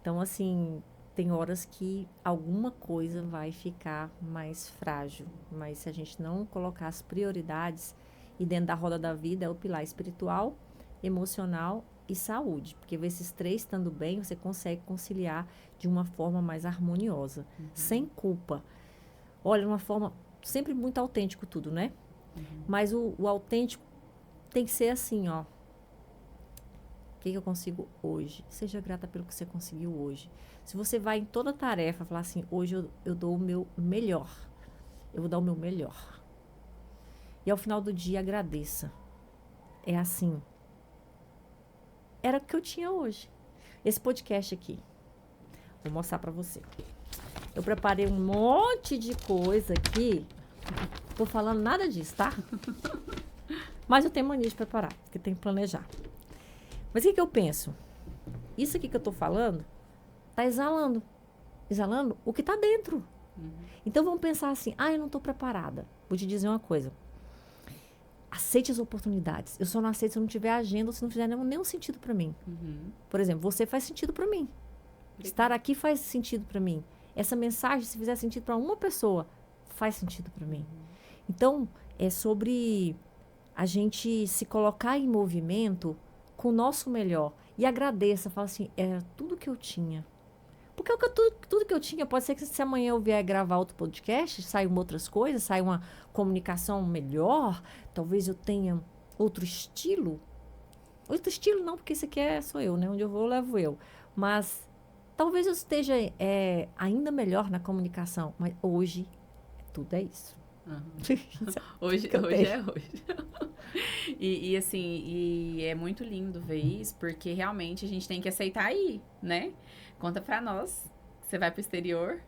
Então, assim, tem horas que alguma coisa vai ficar mais frágil. Mas se a gente não colocar as prioridades, e dentro da roda da vida é o pilar espiritual, emocional e saúde. Porque esses três estando bem, você consegue conciliar de uma forma mais harmoniosa, sem culpa. Olha, uma forma sempre muito autêntico tudo, né? Mas o autêntico tem que ser assim, ó. O que eu consigo hoje? Seja grata pelo que você conseguiu hoje. Se você vai em toda tarefa falar assim, hoje eu dou o meu melhor. Eu vou dar o meu melhor. E ao final do dia agradeça. É assim. Era o que eu tinha hoje. Esse podcast aqui. Vou mostrar pra você. Eu preparei um monte de coisa aqui. Tô falando nada disso, tá? Mas eu tenho mania de preparar, porque tem que planejar. Mas o que eu penso? Isso aqui que eu tô falando, tá exalando. Exalando o que tá dentro. Então vamos pensar assim, eu não tô preparada. Vou te dizer uma coisa. Aceite as oportunidades. Eu só não aceito se eu não tiver agenda ou se não fizer nenhum sentido pra mim. Por exemplo, você faz sentido pra mim. Estar aqui faz sentido pra mim. Essa mensagem, se fizer sentido pra uma pessoa, faz sentido pra mim. Então, é sobre a gente se colocar em movimento com o nosso melhor. E agradeça, fala assim, era tudo que eu tinha. Porque tudo que eu tinha, pode ser que se amanhã eu vier gravar outro podcast, saiam outras coisas, saia uma comunicação melhor, talvez eu tenha outro estilo. Outro estilo não, porque isso aqui sou eu, né? Onde eu vou, eu levo eu. Mas talvez eu esteja ainda melhor na comunicação. Mas hoje, tudo é isso. Hoje é hoje. E assim, e é muito lindo ver isso, porque realmente a gente tem que aceitar aí, né? Conta pra nós. Você vai pro exterior?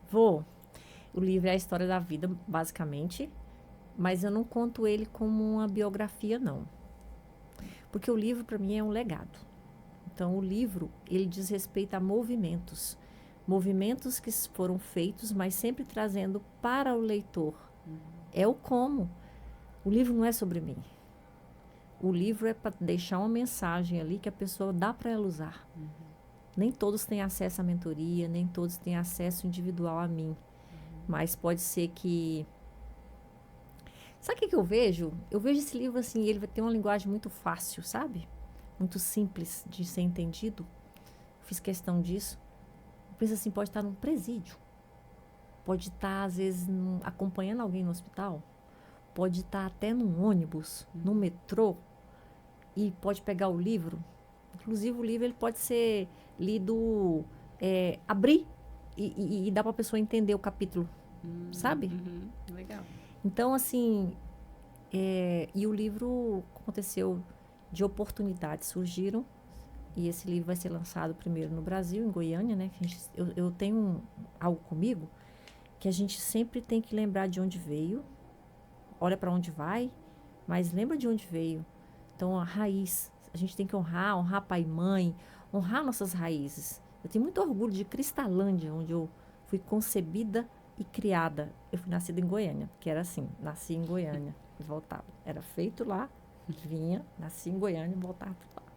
Vou. O livro é a história da vida, basicamente. Mas eu não conto ele como uma biografia, não. Porque o livro, para mim, é um legado. Então, o livro, ele diz respeito a movimentos. Movimentos que foram feitos, mas sempre trazendo para o leitor. É o como. O livro não é sobre mim. O livro é para deixar uma mensagem ali que a pessoa dá para ela usar. Nem todos têm acesso à mentoria, nem todos têm acesso individual a mim. Mas pode ser que... Sabe o que eu vejo? Eu vejo esse livro assim, ele vai ter uma linguagem muito fácil, sabe? Muito simples de ser entendido. Fiz questão disso. Eu penso assim, pode estar num presídio. Pode estar, às vezes, acompanhando alguém no hospital. Pode estar até num ônibus, no metrô. E pode pegar o livro. Inclusive, o livro ele pode ser lido, abrir e dar para a pessoa entender o capítulo, sabe? Legal. Então, assim, e o livro aconteceu de oportunidades, surgiram, e esse livro vai ser lançado primeiro no Brasil, em Goiânia, né? Eu tenho algo comigo que a gente sempre tem que lembrar de onde veio, olha para onde vai, mas lembra de onde veio. Então, a raiz, a gente tem que honrar pai e mãe, honrar nossas raízes. Eu tenho muito orgulho de Cristalândia, onde eu fui concebida e criada. Eu fui nascida em Goiânia, que era assim, nasci em Goiânia e voltava. Era feito lá, vinha, nasci em Goiânia e voltava para lá.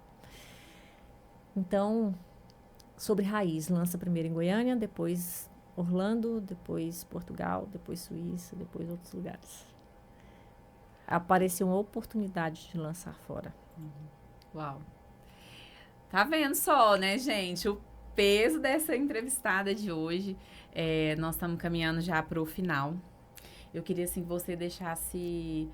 Então, sobre raiz, lança primeiro em Goiânia, depois Orlando, depois Portugal, depois Suíça, depois outros lugares. Apareceu uma oportunidade de lançar fora. Uau. Tá vendo só, né, gente? O peso dessa entrevistada de hoje. Nós estamos caminhando já para o final. eu queria, assim, que você deixasse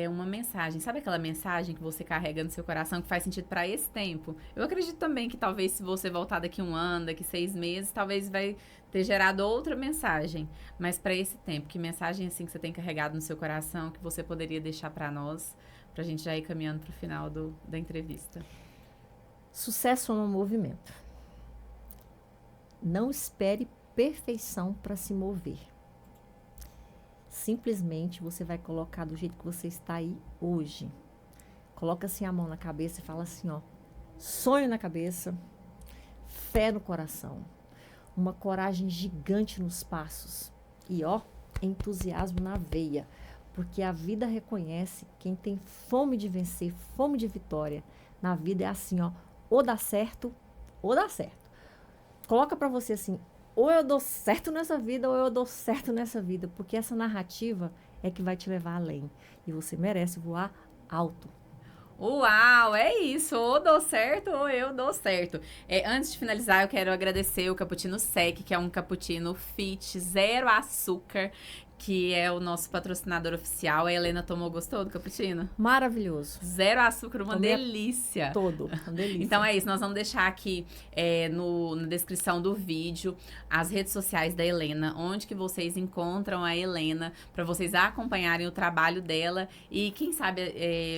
uma mensagem. Sabe aquela mensagem que você carrega no seu coração que faz sentido para esse tempo? Eu acredito também que talvez se você voltar daqui 1 ano, daqui 6 meses, talvez vai ter gerado outra mensagem. Mas para esse tempo, que mensagem, assim, que você tem carregado no seu coração que você poderia deixar para nós, pra gente já ir caminhando pro final da entrevista? Sucesso é um movimento. Não espere perfeição para se mover. Simplesmente você vai colocar do jeito que você está aí hoje. Coloca assim a mão na cabeça e fala assim, ó. Sonho na cabeça, fé no coração, uma coragem gigante nos passos e, ó, entusiasmo na veia. Porque a vida reconhece quem tem fome de vencer, fome de vitória. Na vida é assim, ó, ou dá certo, ou dá certo. Coloca pra você assim, ou eu dou certo nessa vida, ou eu dou certo nessa vida. Porque essa narrativa é que vai te levar além. E você merece voar alto. Uau, é isso, ou dou certo ou eu dou certo. Antes de finalizar, eu quero agradecer o Cappuccino Sec, que é um cappuccino fit, 0 açúcar, que é o nosso patrocinador oficial. A Helena tomou, gostou do cappuccino? Maravilhoso. 0 açúcar, uma delícia. Uma delícia. Então é isso, nós vamos deixar aqui na descrição do vídeo as redes sociais da Helena, onde que vocês encontram a Helena, para vocês acompanharem o trabalho dela e quem sabe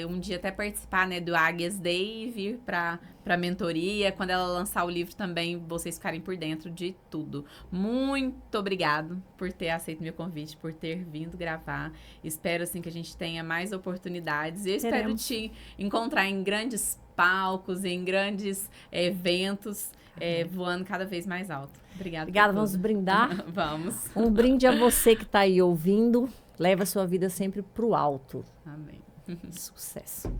um dia até participar, né, do Águias Day e vir para mentoria. Quando ela lançar o livro também, vocês ficarem por dentro de tudo. Muito obrigado por ter aceito meu convite, por ter vindo gravar. Espero, assim, que a gente tenha mais oportunidades. Eu espero te encontrar em grandes palcos, em grandes eventos, voando cada vez mais alto. Obrigada, vamos brindar? Vamos. Um brinde a você que está aí ouvindo. Leva a sua vida sempre pro alto. Amém. Sucesso.